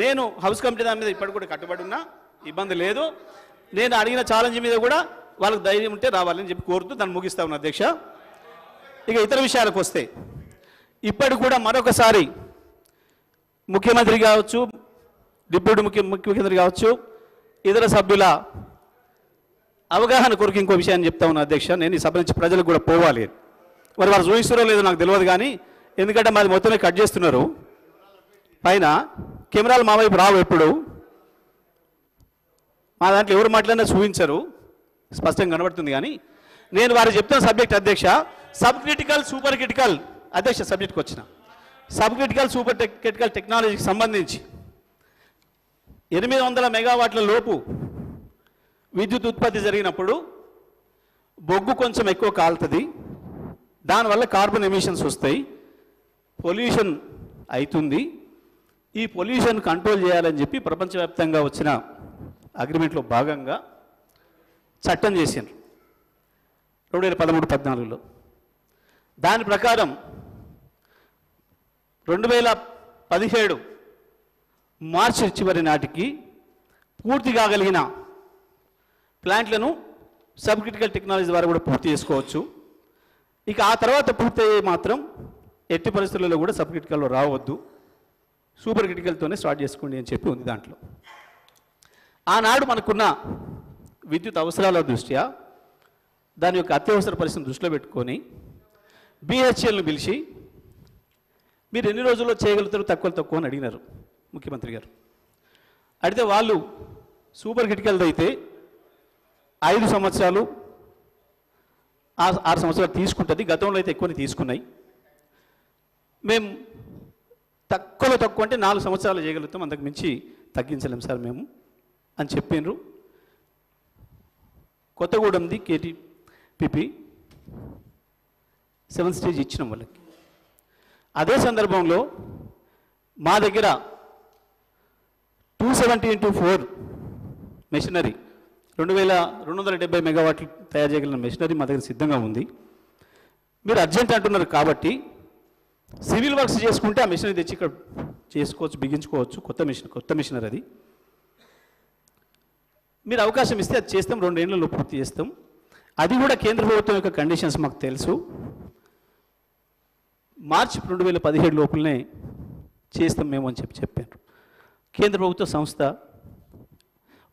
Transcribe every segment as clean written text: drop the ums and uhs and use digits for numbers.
నేను house committee దాని మీద ఇప్పటికి కూడా కట్టుబడి ఉన్నా, ఇబ్బంది లేదు. నేను అడిగిన ఛాలెంజ్ మీద కూడా వాళ్ళకి ధైర్యం ఉంటే రావాలని చెప్పి కోరుతూ దాన్ని ముగిస్తా ఉన్నా అధ్యక్ష. ఇక ఇతర విషయాలకు వస్తే, ఇప్పటికి కూడా మరొకసారి ముఖ్యమంత్రి కావచ్చు, డిప్యూటీ ముఖ్యమంత్రి కావచ్చు, ఇతర సభ్యుల అవగాహన కొరకు ఇంకో విషయాన్ని చెప్తా ఉన్నా అధ్యక్ష. నేను ఈ సభ నుంచి ప్రజలకు కూడా పోవాలి, మరి వారు చూపిస్తారో లేదో నాకు తెలియదు కానీ, ఎందుకంటే మాది మొత్తమే కట్ చేస్తున్నారు పైన. కెమెరాలు మా వైపు రావు, ఎప్పుడు మా దాంట్లో ఎవరు మాట్లాడినా చూపించరు, స్పష్టంగా కనబడుతుంది. కానీ నేను వారు చెప్తున్న సబ్జెక్ట్ అధ్యక్ష, సబ్ క్రిటికల్ సూపర్ క్రిటికల్ అధ్యక్ష సబ్జెక్ట్కి వచ్చిన సబ్ క్రిటికల్ సూపర్ క్రిటికల్ టెక్నాలజీకి సంబంధించి 800 మెగావాట్ల లోపు విద్యుత్ ఉత్పత్తి జరిగినప్పుడు బొగ్గు కొంచెం ఎక్కువ కాలుతుంది, దానివల్ల కార్బన్ ఎమిషన్స్ వస్తాయి, పొల్యూషన్ అవుతుంది. ఈ పొల్యూషన్ కంట్రోల్ చేయాలని చెప్పి ప్రపంచవ్యాప్తంగా వచ్చిన అగ్రిమెంట్లో భాగంగా చట్టం చేసిండ్రు 2013-14లో. దాని ప్రకారం 2017 మార్చి చివరి నాటికి పూర్తి కాగలిగిన ప్లాంట్లను సబ్ క్రిటికల్ టెక్నాలజీ ద్వారా కూడా పూర్తి చేసుకోవచ్చు. ఇక ఆ తర్వాత పూర్తి అయ్యే మాత్రం ఎట్టి పరిస్థితుల్లో కూడా సబ్ క్రిటికల్లో రావద్దు, సూపర్ క్రిటికల్తోనే స్టార్ట్ చేసుకోండి అని చెప్పి ఉంది దాంట్లో. ఆనాడు మనకున్న విద్యుత్ అవసరాల దృష్ట్యా దాని యొక్క అత్యవసర పరిస్థితిని దృష్టిలో పెట్టుకొని బిహెచ్ఎల్ను పిలిచి మీరు ఎన్ని రోజుల్లో చేయగలుగుతారు తక్కువ అని అడిగినారు ముఖ్యమంత్రి గారు. అడిగితే వాళ్ళు సూపర్ క్రిటికల్ది అయితే 5 సంవత్సరాలు 6 సంవత్సరాలు తీసుకుంటుంది, గతంలో అయితే ఎక్కువని తీసుకున్నాయి, మేము తక్కువ అంటే 4 సంవత్సరాలు చేయగలుగుతాం, అంతకు మించి తగ్గించలేం సార్ మేము అని చెప్పిండ్రు. కొత్తగూడెంది కేటీపీపీ 7th స్టేజ్ ఇచ్చినాం వాళ్ళకి. అదే సందర్భంలో మా దగ్గర 270x4 మెషినరీ 2270 మెగావాట్లు తయారు చేయగలిగిన మెషినరీ మా దగ్గర సిద్ధంగా ఉంది. మీరు అర్జెంట్ అంటున్నారు కాబట్టి సివిల్ వర్క్స్ చేసుకుంటే ఆ మెషినరీ తెచ్చి ఇక్కడ చేసుకోవచ్చు, బిగించుకోవచ్చు, కొత్త మిషనరీ అది. మీరు అవకాశం ఇస్తే అది చేస్తాం, 2 ఏళ్లలో పూర్తి చేస్తాం. అది కూడా కేంద్ర ప్రభుత్వం యొక్క కండిషన్స్ మాకు తెలుసు. మార్చి 2017 లోపలనే చేస్తాం మేము అని చెప్పారు. కేంద్ర ప్రభుత్వ సంస్థ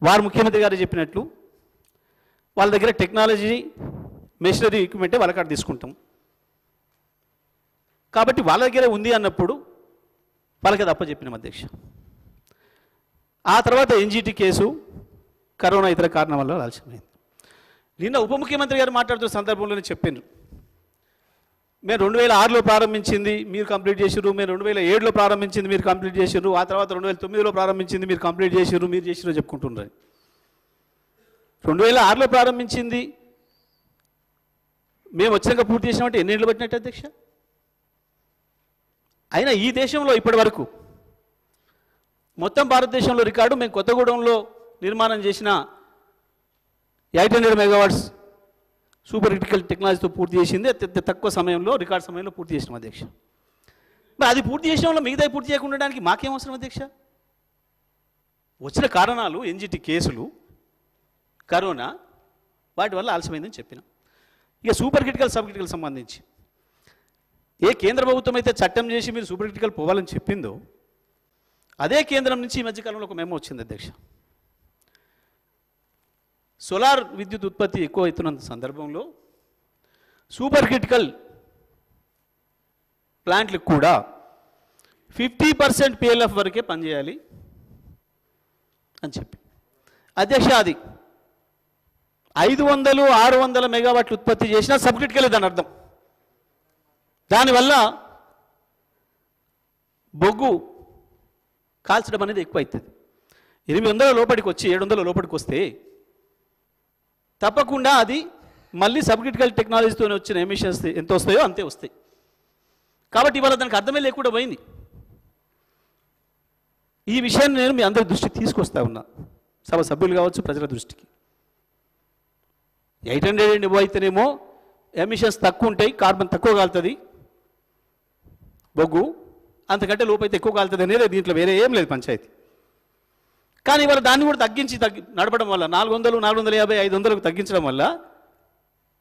వారు ముఖ్యమంత్రి గారు చెప్పినట్లు వాళ్ళ దగ్గర టెక్నాలజీ మెషినరీ ఎక్విప్మెంటే వాళ్ళ కాడ తీసుకుంటాం కాబట్టి వాళ్ళ దగ్గరే ఉంది అన్నప్పుడు వాళ్ళకి అది అప్పచెప్పినాం అధ్యక్ష. ఆ తర్వాత ఎన్జిటి కేసు, కరోనా ఇతర కారణం వల్ల ఆలస్యమైంది. నిన్న ఉప ముఖ్యమంత్రి గారు మాట్లాడుతున్న సందర్భంలోనే చెప్పారు, మేము 2006లో ప్రారంభించింది మీరు కంప్లీట్ చేసిర్రు, మేము 2007లో ప్రారంభించింది మీరు కంప్లీట్ చేసిర్రు, ఆ తర్వాత 2009లో ప్రారంభించింది మీరు కంప్లీట్ చేసిర్రు, మీరు చేసిర్రు చెప్పుకుంటున్నారు. 2006లో ప్రారంభించింది మేము వచ్చినాక పూర్తి చేసినామంటే ఎన్ని ఏళ్ళు పట్టినట్టు అధ్యక్ష? అయినా ఈ దేశంలో ఇప్పటి వరకు మొత్తం భారతదేశంలో రికార్డు మేము కొత్తగూడెంలో నిర్మాణం చేసిన 800 మెగావాట్స్ సూపర్ క్రిటికల్ టెక్నాలజీతో పూర్తి చేసింది అత్యంత తక్కువ సమయంలో, రికార్డ్ సమయంలో పూర్తి చేసినాం అధ్యక్ష. మరి అది పూర్తి చేసిన మిగతా పూర్తి చేయకుండా ఉండడానికి మాకేం అవసరం అధ్యక్ష? వచ్చిన కారణాలు ఎన్జిటి కేసులు, కరోనా, వాటి వల్ల ఆలస్యమైందని చెప్పినాం. ఇక సూపర్ క్రిటికల్ సబ్ క్రిటికల్ సంబంధించి ఏ కేంద్ర ప్రభుత్వం అయితే చట్టం చేసి మీరు సూపర్ క్రిటికల్ పోవాలని చెప్పిందో అదే కేంద్రం నుంచి ఈ మధ్యకాలంలో ఒక మెమో వచ్చింది అధ్యక్ష. సోలార్ విద్యుత్ ఉత్పత్తి ఎక్కువ అవుతున్న సందర్భంలో సూపర్ క్రిటికల్ ప్లాంట్లకు కూడా 50% PLF వరకే పనిచేయాలి అని చెప్పి అధ్యక్ష, అది 500-600 మెగావాట్లు ఉత్పత్తి చేసినా సబ్ క్రిటికల్ దాని అర్థం. దానివల్ల బొగ్గు కాల్చడం అనేది ఎక్కువ అవుతుంది. 800 లోపలికి వచ్చి 700 లోపలికి వస్తే తప్పకుండా అది మళ్ళీ సబ్ క్రిటికల్ టెక్నాలజీతో వచ్చిన ఎమిషన్స్ ఎంత వస్తాయో అంతే వస్తాయి. కాబట్టి ఇవాళ దానికి అర్థమే లేకుండా పోయింది. ఈ విషయాన్ని నేను మీ అందరి దృష్టికి తీసుకొస్తా ఉన్నా, సభ సభ్యులు కావచ్చు, ప్రజల దృష్టికి. 800 అయితేనేమో ఎమిషన్స్ తక్కువ ఉంటాయి, కార్బన్ తక్కువ కాలుతుంది బొగ్గు. అంతకంటే లోపైతే ఎక్కువ కాలుతుంది అనేది దీంట్లో వేరే ఏం లేదు పంచాయతీ. కానీ ఇవాళ దాన్ని కూడా నడపడం వల్ల 400, 450, 500కు తగ్గించడం వల్ల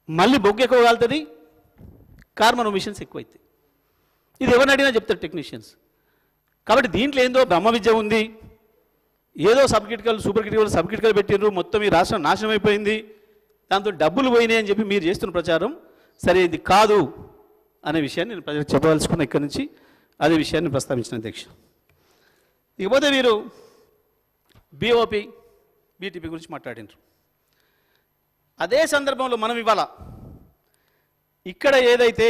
మళ్ళీ బొగ్గు ఎక్కువ కాలుతుంది, కార్బన్ ఎమిషన్స్ ఎక్కువైతాయి. ఇది ఎవరిని అడిగినా చెప్తారు టెక్నీషియన్స్. కాబట్టి దీంట్లో ఏందో బ్రహ్మ విద్య ఉంది, ఏదో sub critical super critical sub critical పెట్టిండ్రు, మొత్తం ఈ రాష్ట్రం నాశనం అయిపోయింది, దాంతో డబ్బులు పోయినాయి అని చెప్పి మీరు చేస్తున్న ప్రచారం సరే ఇది కాదు అనే విషయాన్ని నేను ప్రజలకు చెప్పవలసుకున్న ఇక్కడి నుంచి అదే విషయాన్ని ప్రస్తావించిన అధ్యక్ష. ఇకపోతే మీరు బీఓపీ బీటీపీ గురించి మాట్లాడినారు. అదే సందర్భంలో మనం ఇవాళ ఇక్కడ ఏదైతే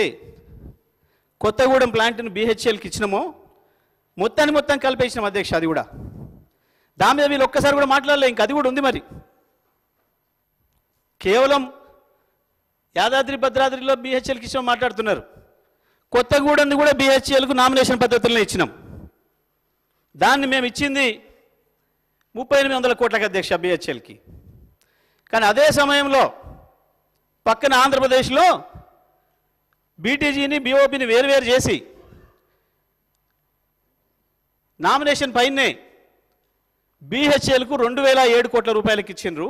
కొత్తగూడెం ప్లాంట్ను బీహెచ్ఎల్కి ఇచ్చినామో మొత్తం కలిపేసినాం అధ్యక్ష. అది కూడా దాని మీద వీళ్ళు ఒక్కసారి కూడా మాట్లాడలే. ఇంక అది కూడా ఉంది. మరి కేవలం యాదాద్రి భద్రాద్రిలో బీహెచ్ఎల్కి ఇచ్చిన మాట్లాడుతున్నారు, కొత్తగూడెంని కూడా బీహెచ్ఎల్కు నామినేషన్ పద్ధతుల్లో ఇచ్చినాం. దాన్ని మేము ఇచ్చింది 3800 కోట్లకు అధ్యక్ష బీహెచ్ఎల్కి. కానీ అదే సమయంలో పక్కన ఆంధ్రప్రదేశ్లో బీటీజీని బీఓపీని వేరువేరు చేసి నామినేషన్ పైనే బీహెచ్ఎల్కు 2007 కోట్ల రూపాయలకి ఇచ్చిండ్రు.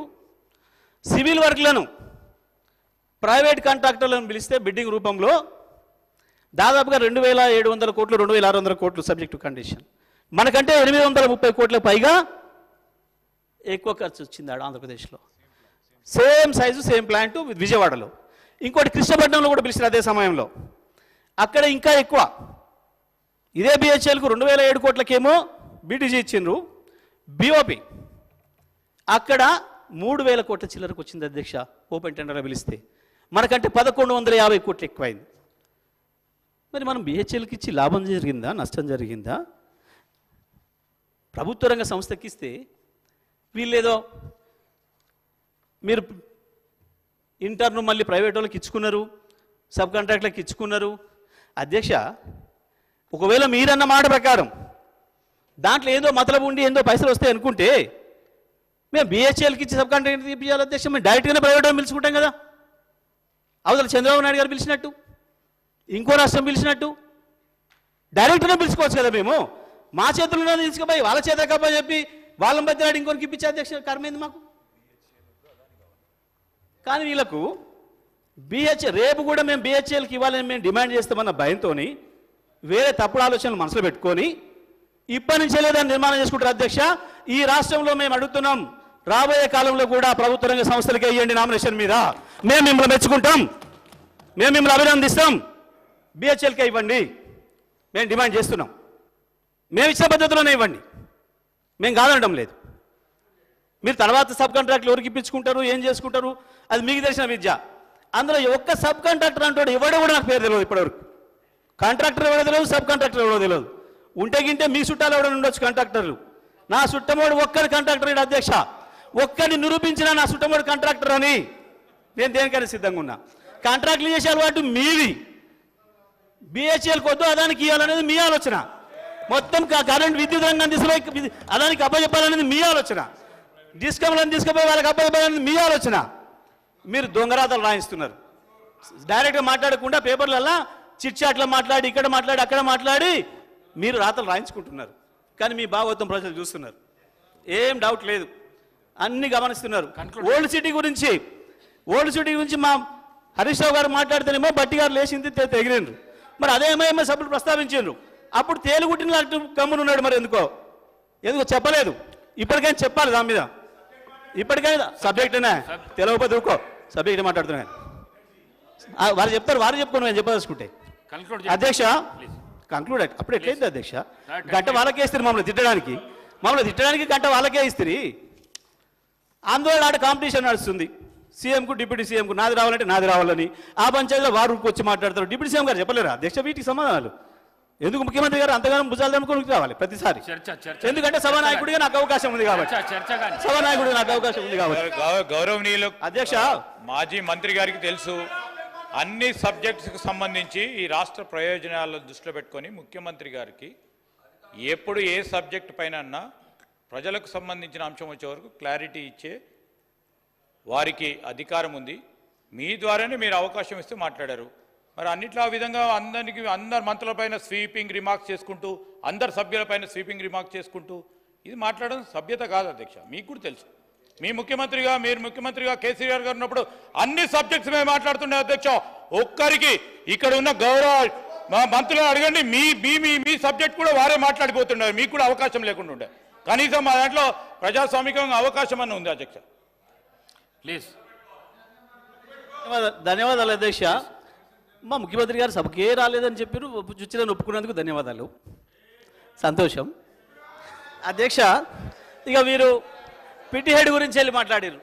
సివిల్ వర్క్లను ప్రైవేట్ కాంట్రాక్టర్లను పిలిస్తే బిడ్డింగ్ రూపంలో దాదాపుగా 2700 కోట్లు 2600 కోట్లు సబ్జెక్టు కండిషన్. మనకంటే 830 కోట్ల పైగా ఎక్కువ ఖర్చు వచ్చింది ఆంధ్రప్రదేశ్లో. సేమ్ సైజు సేమ్ ప్లాంటు విజయవాడలో. ఇంకోటి కృష్ణపట్నంలో కూడా పిలిచారు అదే సమయంలో, అక్కడ ఇంకా ఎక్కువ. ఇదే బీహెచ్ఎల్కు 2007 కోట్లకేమో బీటీజీ ఇచ్చిండ్రు, బీఓపీ అక్కడ 3000 కోట్ల చిల్లరకు వచ్చింది అధ్యక్ష ఓపెన్ టెండర్గా పిలిస్తే. మనకంటే 1150 కోట్లు ఎక్కువైంది. మరి మనం బీహెచ్ఎల్కి ఇచ్చి లాభం జరిగిందా నష్టం జరిగిందా? ప్రభుత్వ రంగ సంస్థకి ఇస్తే వీళ్ళేదో మీరు ఇంటర్ను మళ్ళీ ప్రైవేట్ వాళ్ళకి ఇచ్చుకున్నారు, సబ్ కాంట్రాక్ట్లకు ఇచ్చుకున్నారు. అధ్యక్ష, ఒకవేళ మీరన్న మాట ప్రకారం దాంట్లో ఏదో మతలబు ఉండి ఏందో పైసలు వస్తాయి అనుకుంటే మేము బీహెచ్ఎల్కి ఇచ్చి సబ్ కాంట్రాక్ట్ తీపియాలి అధ్యక్ష. మేము డైరెక్ట్గానే ప్రైవేట్ వాళ్ళు పిలుచుకుంటాం కదా, అవతల చంద్రబాబు నాయుడు గారు పిలిచినట్టు, ఇంకో రాష్ట్రం పిలిచినట్టు డైరెక్ట్గా పిలుచుకోవచ్చు కదా. మేము మా చేతుల్లో తీసుకుపోయి వాళ్ళ చేత కప్ప చెప్పి వాళ్ళ మధ్య ఇంకొనికి ఇప్పించే అధ్యక్ష కర్మైంది మాకు. కానీ వీళ్ళకు రేపు కూడా మేము బీహెచ్ఎల్కి ఇవ్వాలని మేము డిమాండ్ చేస్తామన్న భయంతో వేరే తప్పుడు ఆలోచనలు మనసులో పెట్టుకొని ఇప్పటి నుంచే లేదని నిర్మాణం చేసుకుంటారు అధ్యక్ష. ఈ రాష్ట్రంలో మేము అడుగుతున్నాం, రాబోయే కాలంలో కూడా ప్రభుత్వ రంగ సంస్థలకే ఇవ్వండి నామినేషన్ మీద. మేము మిమ్మల్ని మెచ్చుకుంటాం, మేము మిమ్మల్ని అభినందిస్తాం, బీహెచ్ఎల్కే ఇవ్వండి మేము డిమాండ్ చేస్తున్నాం. మేము ఇచ్చిన పద్ధతిలోనే ఇవ్వండి, మేము కాదనడం లేదు. మీరు తర్వాత సబ్ కాంట్రాక్ట్లు ఎవరికి ఇప్పించుకుంటారు ఏం చేసుకుంటారు అది మీకు తెలిసిన విద్య. అందులో ఒక్క సబ్ కాంట్రాక్టర్ అంటాడు ఎవడో కూడా నాకు పేరు తెలియదు ఇప్పటివరకు. కాంట్రాక్టర్ ఎవడో తెలియదు, సబ్ కాంట్రాక్టర్ ఎవడో తెలియదు. ఉంటే గింటే మీ చుట్టాలు ఎవడో ఉండొచ్చు కాంట్రాక్టర్లు. నా చుట్టమోడు ఒక్కరి కాంట్రాక్టర్ ఇడు అధ్యక్ష. ఒక్కరిని నిరూపించిన నా చుట్టమోడు కాంట్రాక్టర్ అని నేను దేనికైనా సిద్ధంగా ఉన్నా. కాంట్రాక్ట్లు చేసే అలవాటు మీది, బీహెచ్ఎల్ కొద్దు అదానికి ఇవ్వాలనేది మీ ఆలోచన. మొత్తం కరెంట్ విద్యుత్ రంగం తీసుకుపోయి అదానికి అప్పచెప్పాలనేది మీ ఆలోచన. డిస్కమ్లను తీసుకుపోయి వాళ్ళకి అప్పచెప్పాలనేది మీ ఆలోచన. మీరు దొంగరాతలు రాయిస్తున్నారు. డైరెక్ట్గా మాట్లాడకుండా పేపర్లలో చిట్ చాట్లో మాట్లాడి ఇక్కడ మాట్లాడి అక్కడ మాట్లాడి మీరు రాతలు రాయించుకుంటున్నారు. కానీ మీ భాగవతం ప్రజలు చూస్తున్నారు, ఏం డౌట్ లేదు, అన్ని గమనిస్తున్నారు. ఓల్డ్ సిటీ గురించి మా హరీష్ రావు గారు మాట్లాడితేనేమో బట్టి గారు లేచింది తెగిరిండ్రు. మరి అదేమో సభ్యులు ప్రస్తావించారు. అప్పుడు తేలుగుట్టిన కమ్మునున్నాడు. మరి ఎందుకో చెప్పలేదు. ఇప్పటికైనా చెప్పాలి దాని మీద. ఇప్పటికైనా సబ్జెక్టేనా తెలియకపోతే ఊరుకో, సబ్జెక్ట్ మాట్లాడుతున్నాను. వారు చెప్తారు, వారు చెప్పుకోను నేను చెప్పదలుచుకుంటే. అధ్యక్ష కంక్లూడ్ అప్పుడు ఎట్లయింది అధ్యక్ష? గంట వాళ్ళకే ఇస్తారు మమ్మల్ని తిట్టడానికి గంట వాళ్ళకే ఇస్తారు. ఆందోళన ఆడ కాంపిటీషన్ నడుస్తుంది. సీఎంకు డిప్యూటీ సీఎంకు నాది రావాలంటే నాది రావాలని ఆ పంచాయతీలో వారు వచ్చి మాట్లాడతారు. డిప్యూటీ సీఎం గారు చెప్పలేరా అధ్యక్ష వీటికి సమాధానాలు? ఎందుకు ముఖ్యమంత్రి గారు అంతగానో భుజాలు దమ్ముకొని రావాలి ప్రతిసారి? ఎందుకంటే సభానాయకుడిగా నాకు అవకాశం ఉంది కాబట్టి. గౌరవనీయులు అధ్యక్ష, మాజీ మంత్రి గారికి తెలుసు అన్ని సబ్జెక్ట్స్కి సంబంధించి ఈ రాష్ట్ర ప్రయోజనాలను దృష్టిలో పెట్టుకొని ముఖ్యమంత్రి గారికి ఎప్పుడు ఏ సబ్జెక్ట్ పైన ప్రజలకు సంబంధించిన అంశం వచ్చే వరకు క్లారిటీ ఇచ్చే వారికి అధికారం ఉంది. మీ ద్వారానే మీరు అవకాశం ఇస్తే మాట్లాడారు. మరి అన్నిట్లో ఆ విధంగా అందరి మంత్రులపైన స్వీపింగ్ రిమార్క్స్ చేసుకుంటూ అందరి సభ్యులపైన స్వీపింగ్ రిమార్క్స్ చేసుకుంటూ ఇది మాట్లాడడం సభ్యత కాదు అధ్యక్ష. మీకు కూడా తెలుసు, మీరు ముఖ్యమంత్రిగా కేసీఆర్ గారు ఉన్నప్పుడు అన్ని సబ్జెక్ట్స్ మేము మాట్లాడుతుండే అధ్యక్ష. ఒక్కరికి ఇక్కడ ఉన్న గౌరవ మా మంత్రులను అడగండి, మీ సబ్జెక్ట్ కూడా వారే మాట్లాడిపోతున్నారు, మీకు కూడా అవకాశం లేకుండా ఉండే. కనీసం మా దాంట్లో ప్రజాస్వామికంగా అవకాశం అన్న ఉంది అధ్యక్ష. ప్లీజ్. ధన్యవాదాలు అధ్యక్ష. మా ముఖ్యమంత్రి గారు సభకే రాలేదని చెప్పారు, చుచ్చిదని ఒప్పుకున్నందుకు ధన్యవాదాలు, సంతోషం. అధ్యక్ష, ఇక మీరు పిటి హెడ్ గురించి వెళ్ళి మాట్లాడారు.